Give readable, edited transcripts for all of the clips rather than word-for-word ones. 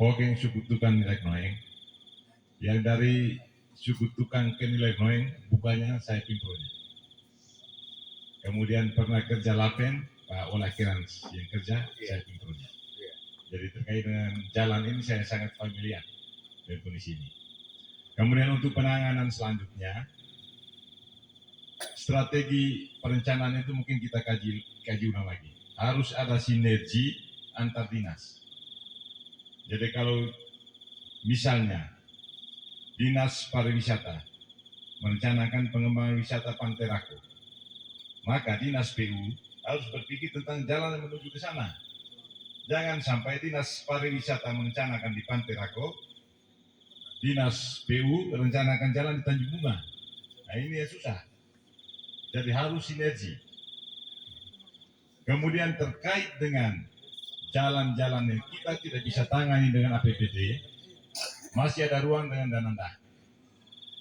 Hogeng suku tukang nilai noeng. Yang dari suku tukang ke nilai noeng bukannya saya pimpronya. Kemudian pernah kerja Lapen, Pak Ola Kirans yang kerja, saya pimpronya. Jadi terkait dengan jalan ini saya sangat familiar dengan kondisi ini. Kemudian untuk penanganan selanjutnya, strategi perencanaan itu mungkin kita kaji ulang lagi. Harus ada sinergi antar dinas. Jadi kalau misalnya Dinas Pariwisata merencanakan pengembangan wisata Pantai Rako, maka Dinas PU harus berpikir tentang jalan yang menuju ke sana. Jangan sampai Dinas Pariwisata merencanakan di Pantai Rako, Dinas PU merencanakan jalan di Tanjung Bunga. Nah ini ya susah. Jadi harus sinergi. Kemudian terkait dengan jalan-jalan yang kita tidak bisa tangani dengan APBD, masih ada ruang dengan dana DAK.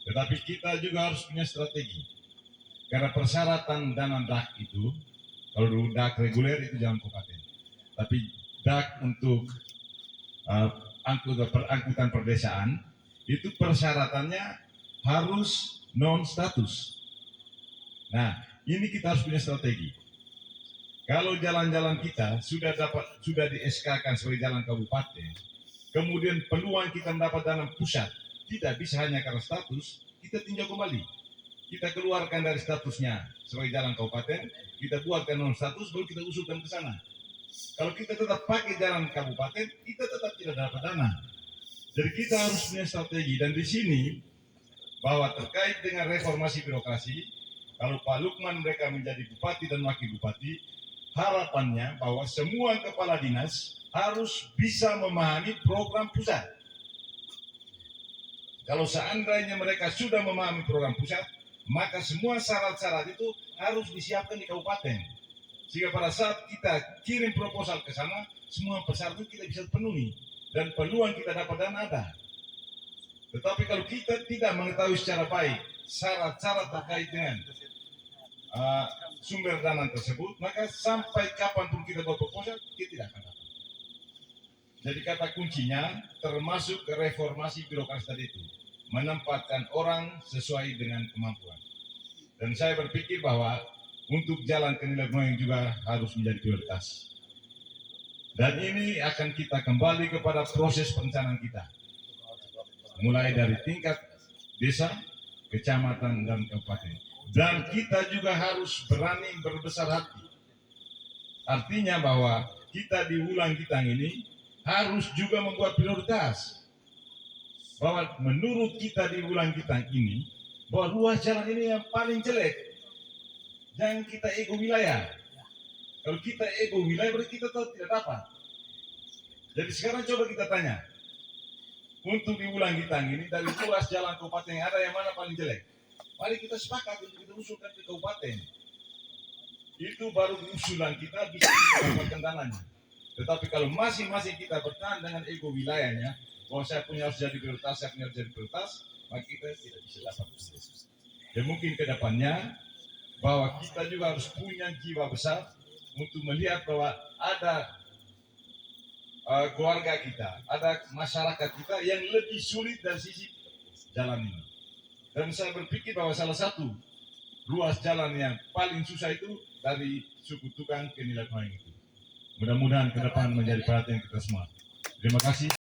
Tetapi kita juga harus punya strategi. Karena persyaratan dana DAK itu, kalau dulu DAK reguler itu jalan kabupaten. Tapi DAK untuk angkutan perdesaan, itu persyaratannya harus non-status. Nah, ini kita harus punya strategi. Kalau jalan-jalan kita sudah di SK-kan sebagai jalan kabupaten, kemudian peluang kita mendapat dana pusat tidak bisa hanya karena status, kita tinjau kembali. Kita keluarkan dari statusnya sebagai jalan kabupaten, kita buatkan non-status, baru kita usulkan ke sana. Kalau kita tetap pakai jalan kabupaten, kita tetap tidak dapat dana. Jadi kita harus punya strategi. Dan di sini, bahwa terkait dengan reformasi birokrasi, kalau Pak Lukman mereka menjadi bupati dan wakil bupati, harapannya bahwa semua kepala dinas harus bisa memahami program pusat. Kalau seandainya mereka sudah memahami program pusat, maka semua syarat-syarat itu harus disiapkan di kabupaten. Sehingga pada saat kita kirim proposal ke sana, semua persyarat itu kita bisa penuhi. Dan peluang kita dapat dana ada. Tetapi kalau kita tidak mengetahui secara baik syarat-syarat terkait dengan sumber dana tersebut, maka sampai kapanpun kita buat proposal, kita tidak akan dapat. Jadi kata kuncinya termasuk reformasi birokrasi tadi itu, menempatkan orang sesuai dengan kemampuan. Dan saya berpikir bahwa untuk jalan ke nilai noeng juga harus menjadi prioritas. Dan ini akan kita kembali kepada proses perencanaan kita, mulai dari tingkat desa, kecamatan, dan kabupaten. Dan kita juga harus berani berbesar hati. Artinya bahwa kita di Wulang Gitang ini harus juga membuat prioritas. Bahwa menurut kita di Wulang Gitang ini, bahwa ruas jalan ini yang paling jelek. Jangan kita ego wilayah. Kalau kita ego wilayah berarti kita tidak dapat. Jadi sekarang coba kita tanya. Untuk di Wulang Gitang ini, dari ruas jalan kabupaten yang ada yang mana paling jelek? Mari kita sepakat untuk kita usulkan ke kabupaten. Itu baru usulan kita bisa mendapatkan dananya. Tetapi kalau masing-masing kita bertahan dengan ego wilayahnya, bahwa saya punya harus jadi prioritas, saya punya harus jadi prioritas, maka kita tidak bisa dapat. Dan mungkin ke depannya, bahwa kita juga harus punya jiwa besar untuk melihat bahwa ada keluarga kita, ada masyarakat kita yang lebih sulit dari sisi jalan ini. Dan saya berpikir bahwa salah satu ruas jalan yang paling susah itu dari suku tukang ke nilai noeng itu. Mudah-mudahan ke depan menjadi perhatian kita semua. Terima kasih.